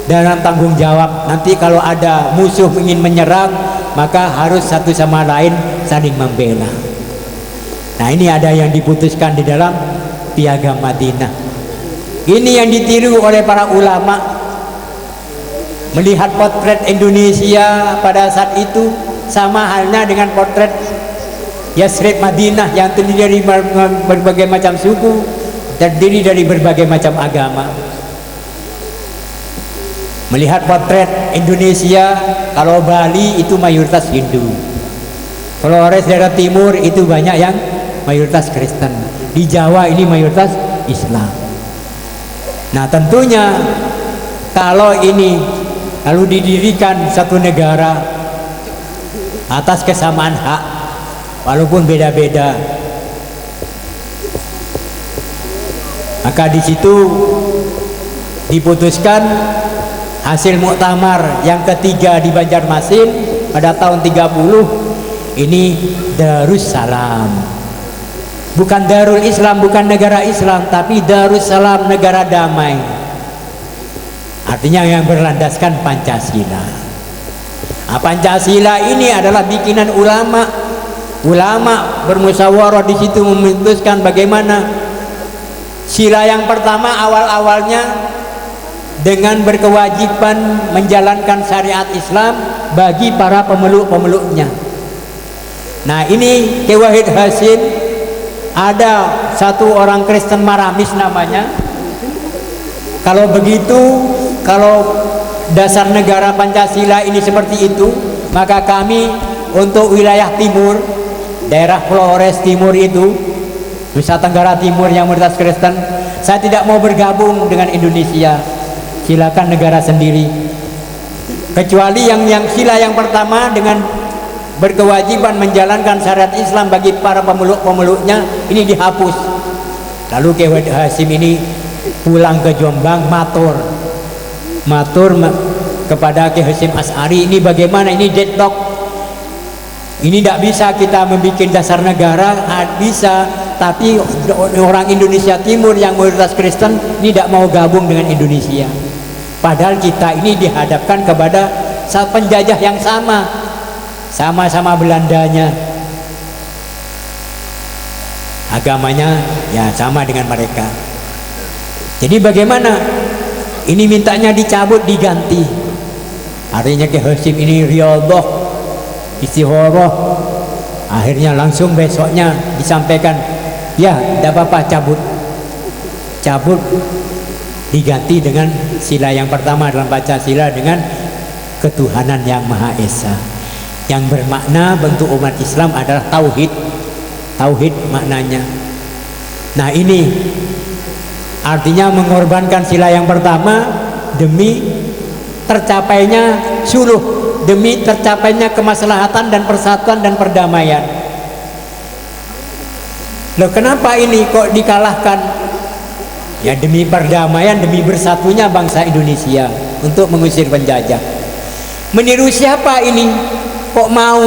dalam tanggung jawab. Nanti kalau ada musuh ingin menyerang, maka harus satu sama lain saling membela. Nah, ini ada yang diputuskan di dalam piagam Madinah. Ini yang ditiru oleh para ulama. Melihat potret Indonesia pada saat itu sama halnya dengan potret Yasrib Madinah yang terdiri dari berbagai macam suku, terdiri dari berbagai macam agama. Melihat potret Indonesia, kalau Bali itu mayoritas Hindu, Flores daerah timur itu banyak yang mayoritas Kristen, di Jawa ini mayoritas Islam. Nah, tentunya kalau ini lalu didirikan satu negara atas kesamaan hak walaupun beda-beda, maka di situ diputuskan hasil muktamar yang ketiga di Banjarmasin pada tahun 30 ini Darussalam, bukan Darul Islam, bukan negara Islam, tapi Darussalam, negara damai. Artinya yang berlandaskan Pancasila. Nah, Pancasila ini adalah bikinan ulama. Ulama bermusyawarah di situ memutuskan bagaimana sila yang pertama awal-awalnya dengan berkewajiban menjalankan syariat Islam bagi para pemeluk-pemeluknya. Nah, ini Ki Wahid Hasyim, ada satu orang Kristen Maramis namanya. Kalau begitu, kalau dasar negara Pancasila ini seperti itu, maka kami untuk wilayah timur, daerah Flores Timur itu, Nusa Tenggara Timur yang mayoritas Kristen, saya tidak mau bergabung dengan Indonesia. Silakan negara sendiri. Kecuali yang sila yang pertama dengan berkewajiban menjalankan syariat Islam bagi para pemeluk-pemeluknya ini dihapus. Lalu Ki Wahid Hasyim ini pulang ke Jombang, matur kepada Ki Hasyim Asy'ari, ini bagaimana, ini deadlock, ini tidak bisa kita membuat dasar negara. Bisa, tapi orang Indonesia Timur yang mayoritas Kristen ini tidak mau gabung dengan Indonesia, padahal kita ini dihadapkan kepada penjajah yang sama-sama Belandanya, agamanya ya sama dengan mereka. Jadi bagaimana? Ini mintanya dicabut, diganti. Artinya Ki Hasyim ini riyadhah, istikharah. Akhirnya langsung besoknya disampaikan, ya tidak apa-apa, cabut, diganti dengan sila yang pertama dalam Pancasila dengan ketuhanan yang Maha Esa, yang bermakna bentuk umat Islam adalah tauhid maknanya. Nah, ini artinya mengorbankan sila yang pertama demi tercapainya suluh, demi tercapainya kemaslahatan dan persatuan dan perdamaian. Loh, kenapa ini kok dikalahkan? Ya demi perdamaian, demi bersatunya bangsa Indonesia untuk mengusir penjajah. Meniru siapa ini? Kok mau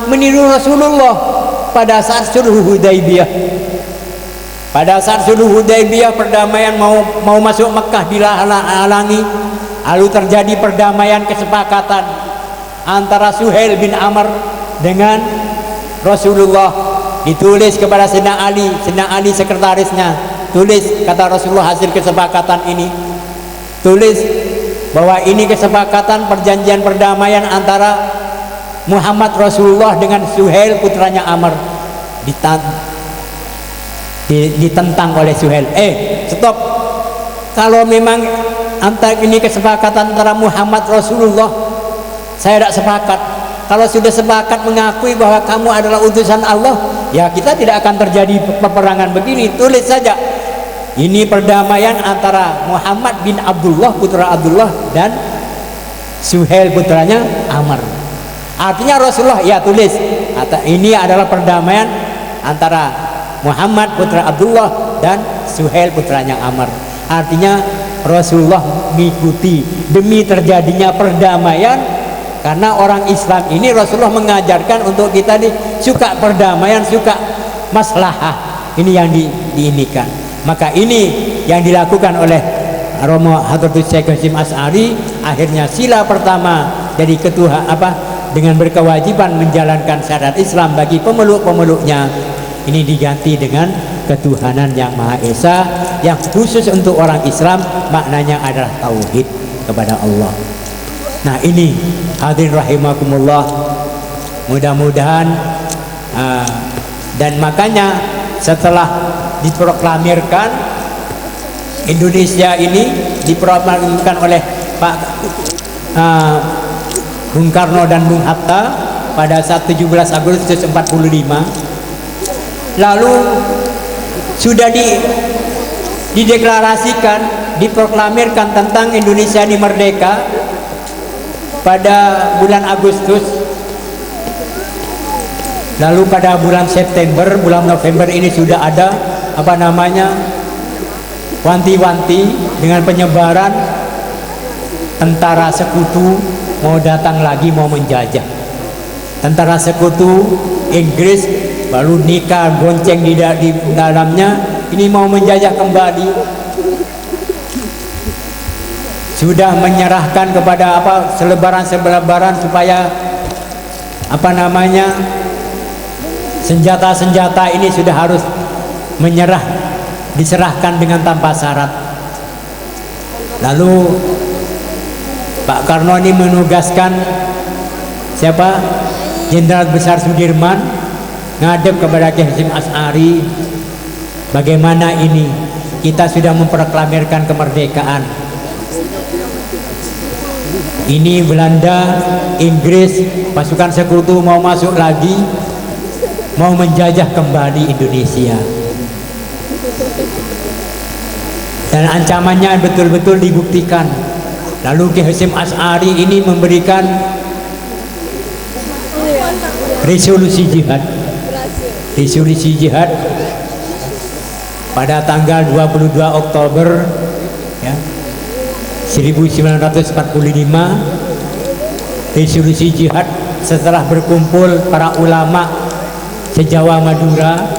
meniru Rasulullah pada saat sulh Hudaybiyah? Pada saat sulh Hudaybiyah, perdamaian mau masuk Mekah dihalangi, lalu terjadi perdamaian, kesepakatan antara Suhail bin Amr dengan Rasulullah. Ditulis kepada Sayyidina Ali sekretarisnya, tulis, kata Rasulullah, hasil kesepakatan ini, tulis bahwa ini kesepakatan perjanjian perdamaian antara Muhammad Rasulullah dengan Suhail putranya Amr. Ditentang oleh Suhail. Stop, kalau memang antara ini kesepakatan antara Muhammad Rasulullah, saya tidak sepakat. Kalau sudah sepakat mengakui bahwa kamu adalah utusan Allah, ya kita tidak akan terjadi peperangan begini. Tulis saja, ini perdamaian antara Muhammad bin Abdullah putra Abdullah dan Suhail putranya Amr. Artinya Rasulullah ya tulis ini adalah perdamaian antara Muhammad putra Abdullah dan Suhail putranya Amr. Artinya Rasulullah mengikuti demi terjadinya perdamaian, karena orang Islam ini Rasulullah mengajarkan untuk kita suka perdamaian, suka maslahah. Ini yang diinikan. Maka ini yang dilakukan oleh Romo Hadratus Syekh Hasyim Asy'ari. Akhirnya sila pertama dari ketua dengan berkewajiban menjalankan syariat Islam bagi pemeluk-pemeluknya, ini diganti dengan ketuhanan yang Maha Esa, yang khusus untuk orang Islam maknanya adalah tauhid kepada Allah. Nah ini hadirin rahimakumullah, mudah-mudahan dan makanya setelah diproklamirkan Indonesia ini diproklamirkan oleh Pak Bung Karno dan Bung Hatta pada saat 17 Agustus 45, lalu sudah dideklarasikan, diproklamirkan tentang Indonesia ini merdeka pada bulan Agustus. Lalu pada bulan September, bulan November ini sudah ada wanti-wanti dengan penyebaran tentara sekutu mau datang lagi, mau menjajah. Tentara sekutu Inggris lalu nikah gonceng di dalamnya, ini mau menjajah kembali. Sudah menyerahkan kepada selebaran supaya senjata-senjata ini sudah harus diserahkan dengan tanpa syarat. Lalu Pak Karno ini menugaskan Jenderal Besar Sudirman ngadep kepada Kiai Hasyim Asy'ari, bagaimana ini kita sudah memproklamirkan kemerdekaan, ini Belanda, Inggris, pasukan sekutu mau masuk lagi, mau menjajah kembali Indonesia, dan ancamannya betul-betul dibuktikan. Lalu Kiai Hasyim Asy'ari ini memberikan resolusi jihad pada tanggal 22 Oktober 1945. Resolusi jihad setelah berkumpul para ulama se-Jawa Madura,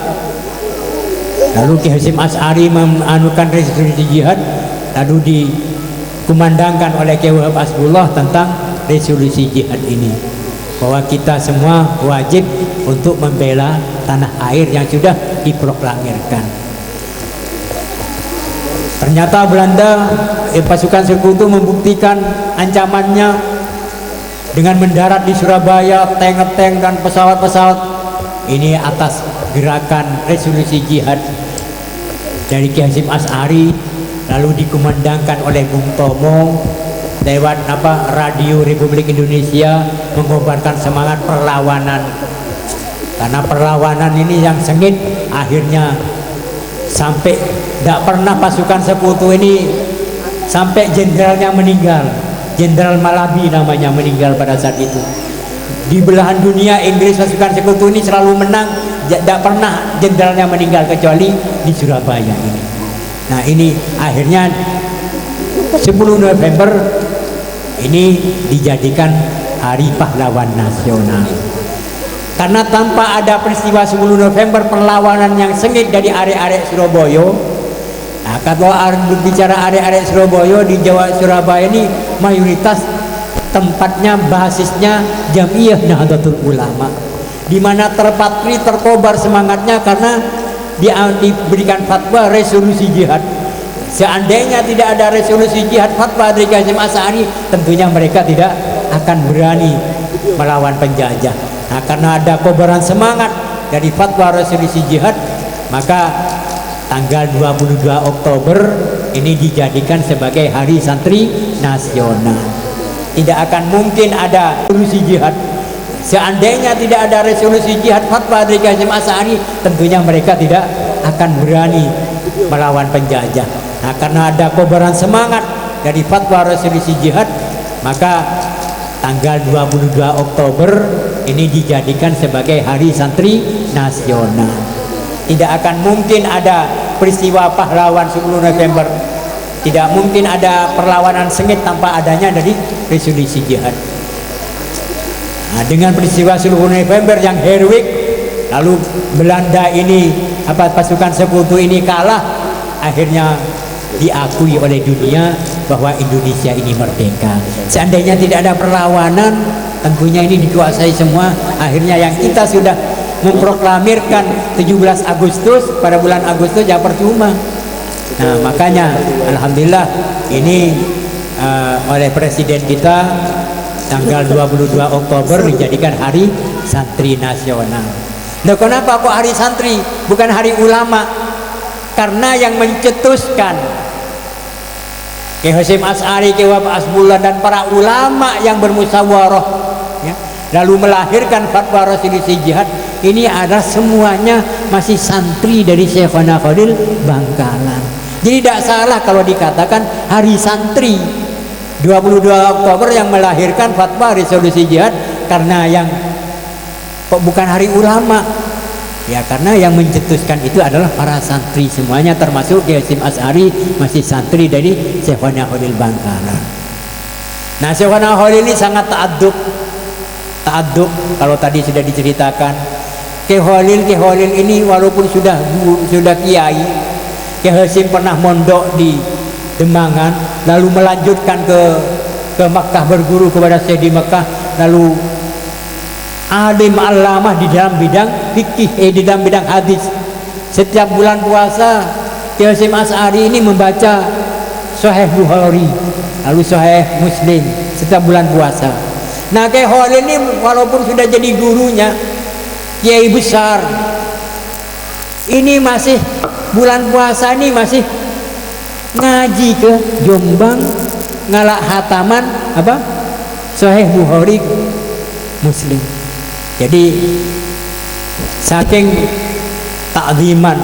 lalu Kiai Hasyim Asy'ari menganukan resolusi jihad, lalu dikumandangkan oleh Kiai Wahab Hasbullah tentang resolusi jihad ini, bahwa kita semua wajib untuk membela tanah air yang sudah diproklamirkan. Ternyata Belanda, pasukan sekutu membuktikan ancamannya dengan mendarat di Surabaya, tank dan pesawat-pesawat. Ini atas gerakan resolusi jihad dari Kiai Hasyim Asy'ari, lalu dikumandangkan oleh Bung Tomo lewat Radio Republik Indonesia, mengobarkan semangat perlawanan. Karena perlawanan ini yang sengit, akhirnya sampai tidak pernah pasukan sekutu ini sampai jenderalnya meninggal. Jenderal Malabi namanya, meninggal pada saat itu. Di belahan dunia Inggris pasukan sekutu ini selalu menang, tidak pernah jenderalnya meninggal kecuali di Surabaya ini. Nah ini akhirnya 10 November ini dijadikan Hari Pahlawan Nasional. Karena tanpa ada peristiwa 10 November perlawanan yang sengit dari arek-arek Surabaya. Nah, kalau bicara arek-arek Surabaya di Jawa Surabaya ini mayoritas tempatnya basisnya Jam'iyah Nahdlatul Ulama, di mana terpatri terkobar semangatnya karena diberikan fatwa resolusi jihad. Seandainya tidak ada resolusi jihad fatwa dari Kiai Hasyim Asy'ari, tentunya mereka tidak akan berani melawan penjajah. Nah, karena ada kobaran semangat dari fatwa resolusi jihad, maka tanggal 22 Oktober ini dijadikan sebagai Hari Santri Nasional. Tidak akan mungkin ada resolusi jihad. Seandainya tidak ada resolusi jihad fatwa dari Kiai Hasyim Asy'ari, tentunya mereka tidak akan berani melawan penjajah. Nah, karena ada kobaran semangat dari fatwa resolusi jihad, maka tanggal 22 Oktober ini dijadikan sebagai Hari Santri Nasional. Tidak akan mungkin ada peristiwa pahlawan 10 November. Tidak mungkin ada perlawanan sengit tanpa adanya dari resolusi jihad. Nah, dengan peristiwa 10 November yang heroik, lalu Belanda ini pasukan sekutu ini kalah, akhirnya diakui oleh dunia bahwa Indonesia ini merdeka. Seandainya tidak ada perlawanan, tentunya ini dikuasai semua. Akhirnya yang kita sudah memproklamirkan 17 Agustus pada bulan Agustus ya percuma. Nah, makanya alhamdulillah ini oleh presiden kita tanggal 22 Oktober dijadikan Hari Santri Nasional. Nah, kenapa kok Hari Santri bukan Hari Ulama? Karena yang mencetuskan Ki Hasyim Asy'ari, Ki Wahab Hasbullah dan para ulama yang bermusyawarah ya, lalu melahirkan fatwa resolusi jihad ini adalah semuanya masih santri dari Syekhona Khalil Bangkalan. Jadi tidak salah kalau dikatakan Hari Santri 22 Oktober yang melahirkan fatwa resolusi jihad, karena yang kok bukan Hari Ulama ya, karena yang mencetuskan itu adalah para santri semuanya, termasuk Ki Hasyim Asy'ari masih santri dari Syekhona Khalil Bangkalan. Nah, Syekhona Khalil ini sangat ta'addub kalau tadi sudah diceritakan. Ki Khalil ini walaupun sudah kiai, Ki Hasyim pernah mondok di Demangan, lalu melanjutkan ke Makkah berguru kepada Syekh di Makkah, lalu alim alamah di dalam bidang fikih, di dalam bidang hadis. Setiap bulan puasa Ki Hasyim Asy'ari ini membaca Sahih Bukhari, lalu Sahih Muslim setiap bulan puasa. Nah, Ki Khalil ini walaupun sudah jadi gurunya kiai besar, ini masih bulan puasa ini masih ngaji ke Jombang, ngalak hataman Sahih Bukhari Muslim. Jadi saking takziman,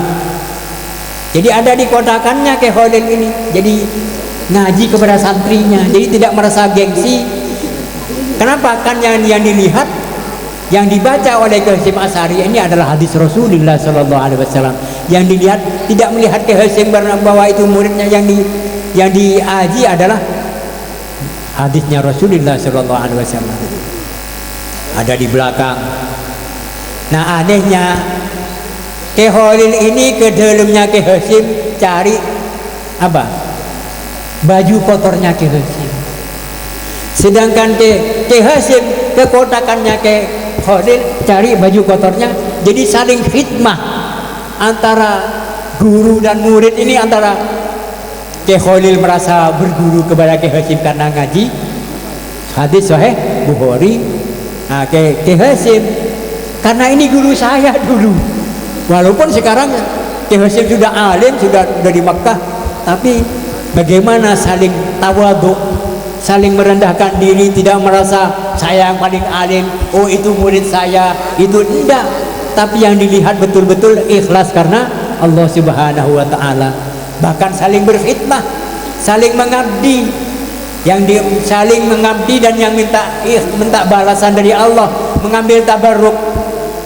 jadi ada di kotakannya Ki Khalil ini, jadi ngaji kepada santrinya, jadi tidak merasa gengsi. Kenapa? Kan yang dilihat, yang dibaca oleh Ki Hasyim Asy'ari ini adalah hadis Rasulullah SAW. Yang dilihat, tidak melihat Ki Hasyim bahwa itu muridnya, yang diaji adalah hadisnya Rasulullah SAW. Ada di belakang. Nah, anehnya Ki Khalil ini ke dalamnya Ki Hasyim cari baju kotornya Ki Hasyim, sedangkan Ki Hasyim ke kotakannya Ki Khalil cari baju kotornya. Jadi saling khidmah antara guru dan murid ini, antara Ki Khalil merasa berguru kepada Ki Hasyim karena ngaji hadis Sahih Bukhari. Nah, Ki Hasyim karena ini guru saya dulu, walaupun sekarang Ki Hasyim sudah alim, sudah dari Makkah, tapi bagaimana saling tawadhu, saling merendahkan diri, tidak merasa saya yang paling alim, oh itu murid saya, itu enggak, tapi yang dilihat betul-betul ikhlas karena Allah Subhanahu wa Ta'ala. Bahkan saling berkhidmah, saling mengabdi, saling mengabdi dan yang minta balasan dari Allah, mengambil tabarruk.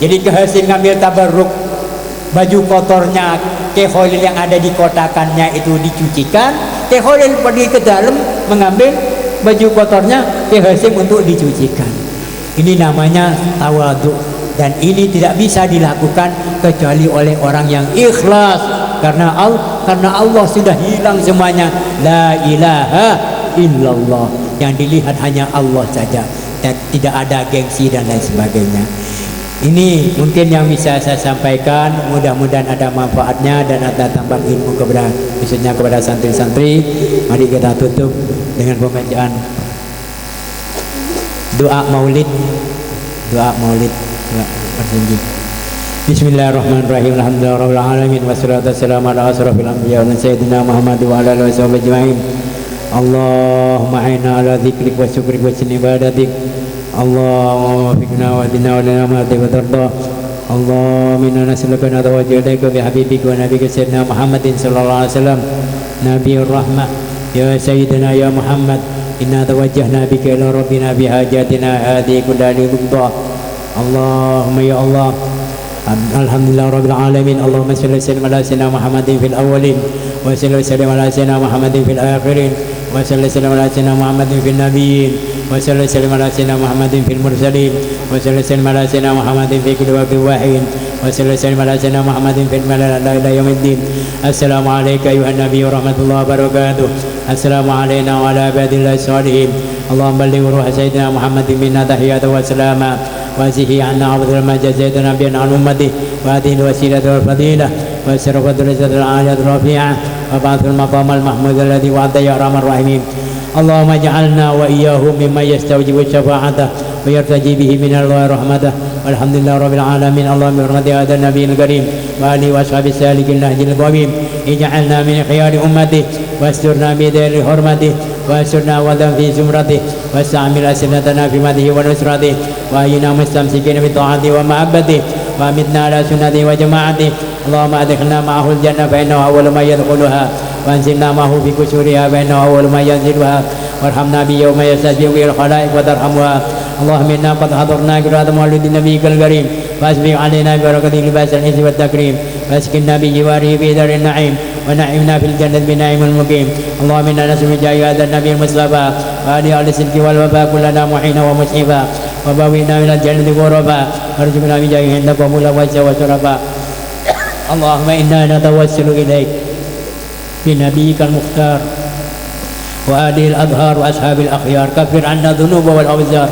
Jadi Ki Hasyim mengambil tabarruk, baju kotornya Ki Khalil yang ada di kotakannya itu dicucikan, Ki Khalil pergi ke dalam mengambil baju kotornya Ki Hasyim untuk dicucikan. Ini namanya tawadhu, dan ini tidak bisa dilakukan kecuali oleh orang yang ikhlas karena Allah sudah hilang semuanya, la ilaha illallah, yang dilihat hanya Allah saja dan tidak ada gengsi dan lain sebagainya. Ini mungkin yang bisa saya sampaikan, mudah-mudahan ada manfaatnya dan ada tambah ilmu khususnya kepada santri-santri. Mari kita tutup dengan pembacaan doa maulid berjanji. Bismillahirrahmanirrahim. Alhamdulillahirabbil alamin wassalatu wassalamu ala asrofil anbiya wa sayyidina Muhammad wa ala alihi washabihi ajmain. Allahumma a'inna ala dzikrik wa syukrik wa husni ibadatik. Allahumma wafiqna wa hdina wa lana ma wa tarda. Allahumma inna nas'aluka an natawajjaha ilaika bi habibika wa nabiyyika sayyidina Muhammadin sallallahu alaihi wasallam, nabiyur rahmah ya sayyidina ya Muhammad إنا توجهنا بك إلى ربنا بحاجاتنا هذه كلها لتقضى. اللهم يا الله الحمد لله رب العالمين. اللهم صل وسلم على سيدنا محمد في الأولين وصل وسلم على سيدنا محمد في الآخرين وصل وسلم على سيدنا محمد في النبيين وصل وسلم على سيدنا محمد في المرسلين وصل وسلم على سيدنا محمد في كل وقت واحد وصل وسلم على سيدنا محمد في الملأ إلى يوم الدين. السلام عليك أيها النبي ورحمة الله وبركاته. السلام علينا وعلى عباد الله الصالحين. اللهم بلغ روح سيدنا محمد منا تحية وسلاما واسه عنا أفضل ما جزيتنا بأن عن أمته وهذه الوسيلة والفضيلة والشرف والدرجة العالية الرفيعة وبعث المقام المحمود الذي وعد يا أرحم الراحمين. اللهم اجعلنا وإياه ممن يستوجب الشفاعة ويرتجي به من الله رحمته. والحمد لله رب العالمين. اللهم بحرمة هذا النبي الكريم وآله وأصحابه السالك النهج القويم اجعلنا من خيار أمته واسترنا بدير حرمته وأسرنا وذن في زمرته واستعمل أسنتنا في مده ونصرته وأينا مستمسكين بطاعته ومحبته وأمتنا على سنته وجماعته. اللهم أدخلنا معه الجنة فإنه أول ما يدخلها وأنزلنا معه في كسورها فإنه أول ما ينزلها وارحمنا به يوم يستشفي به الخلائق وترحمها. اللهم إنا قد حضرنا قراءة مولد نبيك الكريم فأسبغ علينا بركة لباس العز والتكريم واسكننا بجواره في دار النعيم ونعمنا في الجنة بنعيم المقيم. اللهم إنا نسأل جاه هذا النبي المصطفى وآله على الصدق والوفاء كلنا معينا ومسعفا وبوئنا من الجنة غرفا وارزقنا بجاه عندك قبول وشرفا. اللهم إنا نتوسل إليك بنبيك المختار وآله الأطهار وأصحاب الأخيار. كفر عنا الذنوب والأوزار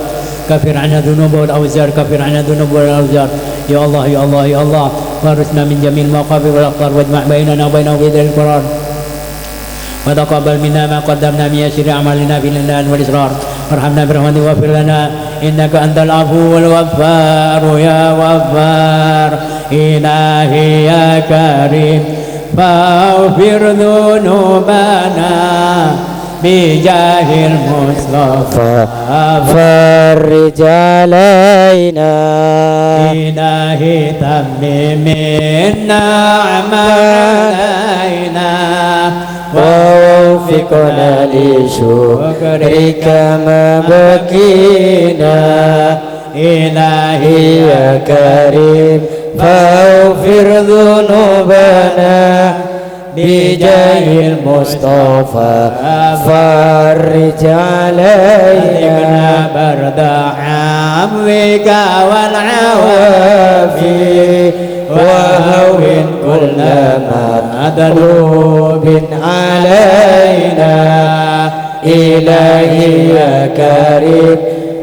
كفر عنا الذنوب والأوزار كفر عنا الذنوب والأوزار. يا الله يا الله يا الله وارثنا من جميع المقابر والأخطار واجمع بيننا وبينه في ذي القرار وتقبل منا ما قدمنا من يسير أعمالنا في الإنان والإصرار. وارحمنا برحمتك واغفر لنا إنك أنت العفو الغفار يا غفار. إلهي يا كريم فاغفر ذنوبنا بجاه المصطفى فرج علينا. إلهي تمم النعم علينا ووفقنا لشكرك ما بكينا. إلهي يا كريم فاغفر ذنوبنا بجاه المصطفى فرج علينا. برد عمك والعوافي وهون كل مطلوب علينا. إلهي يا كريم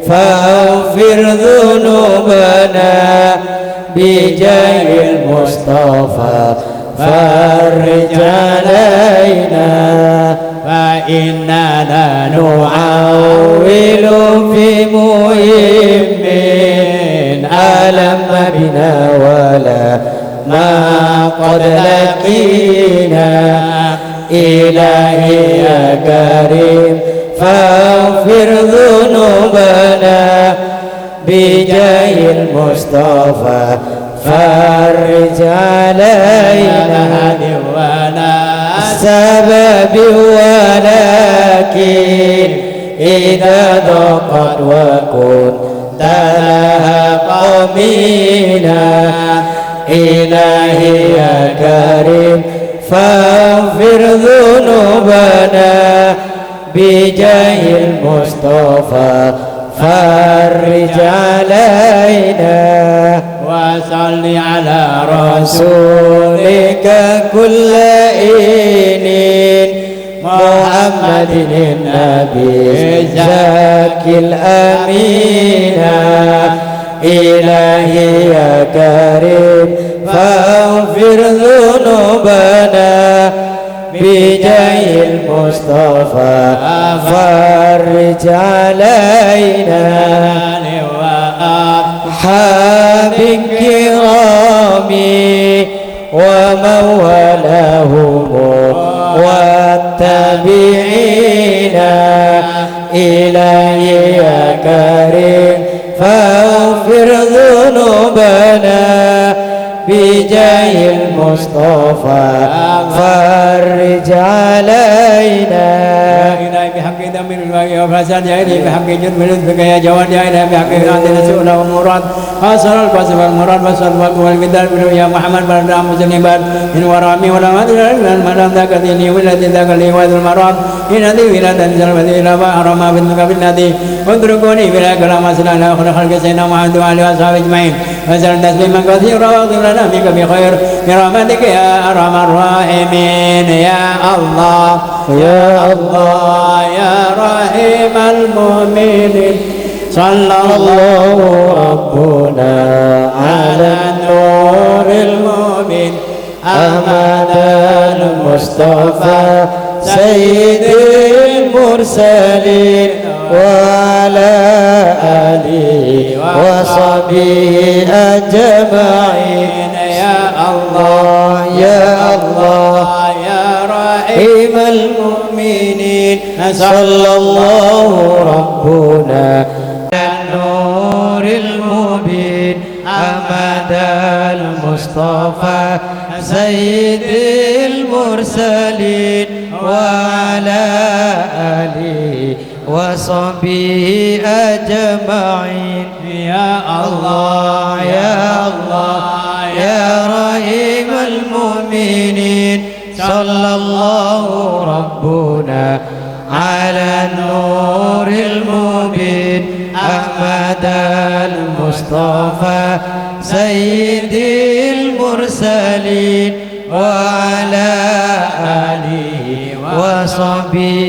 فاغفر ذنوبنا بجاه المصطفى فرج علينا. فإننا نعول في مهم ألم بنا ولا ما قد لقينا. إلهي يا كريم فاغفر ذنوبنا بجاه المصطفى فرج علينا. ولا سبب ولكن إذا ضاقت وكنت لها قومنا. إلهي يا كريم فاغفر ذنوبنا بجاه المصطفى فرج علينا. وصل على رسولك كل إن محمد النبي زكي الأمين. إلهي يا كريم فاغفر ذنوبنا بجاه المصطفى فرج علينا. أصحاب كرامي ومن والاهم والتابعين. إلهي يا كريم فاغفر ذنوبنا بجاه المصطفى فرج علينا إلهي بحق دم الباقي وفساد يا إلهي بحق جنب رزقك يا جواد يا إلهي بحق إرادة سؤال والمراد حاصل القصد والمراد والصدق والبدال يا محمد بلد مسلمات إن ورامي ولا مدر المرام ذاك ديني والذي ذاك لي وذو المرام إن هذه ولا تنزل وذي لا بأرما بنك بالنادي اتركوني بلا كلام أسلا لا أخر خلق سيدنا محمد وعلى أصحاب أجمعين وسلم تسليما كثيرا واغفر لنا بك بخير برحمتك يا أرحم الراحمين يا الله يا الله يا رحيم المؤمنين صلى الله ربنا على النور المبين أحمد المصطفى سيد المرسلين وعلى آله وصحبه أجمعين يا الله يا الله يا رحيم المؤمنين صلى الله ربنا على النور المبين أحمد المصطفى سيد المرسلين وعلى آله وصحبه أجمعين يا الله يا الله يا رحيم المؤمنين صلى الله ربنا على النور المبين أحمد المصطفى سيد المرسلين وعلى آله وصحبه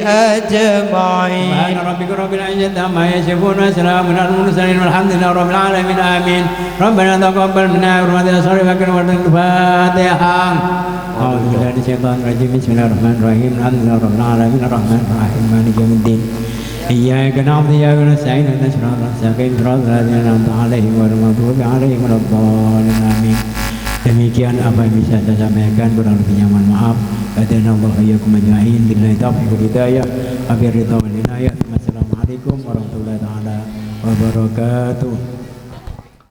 أجمعين سبحان ربك رب العزة عما يصفون وسلام على المرسلين والحمد لله رب العالمين آمين ربنا تقبل منا برحمتك صرفك الفاتحة أعوذ بالله من الشيطان الرجيم بسم الله الرحمن الرحيم الحمد لله رب العالمين الرحمن الرحيم مالك يوم الدين إياك نعبد وإياك نستعين اهدنا الصراط المستقيم صراط الذين أنعمت عليهم غير المغضوب عليهم ولا الضالين آمين. Demikian apa yang bisa saya sampaikan, kurang lebihnya mohon maaf. Qadanallahu iyyakum ajma'in billahi taufiq wal hidayah wa biridha wal inayah. Wassalamualaikum warahmatullahi taala wabarakatuh.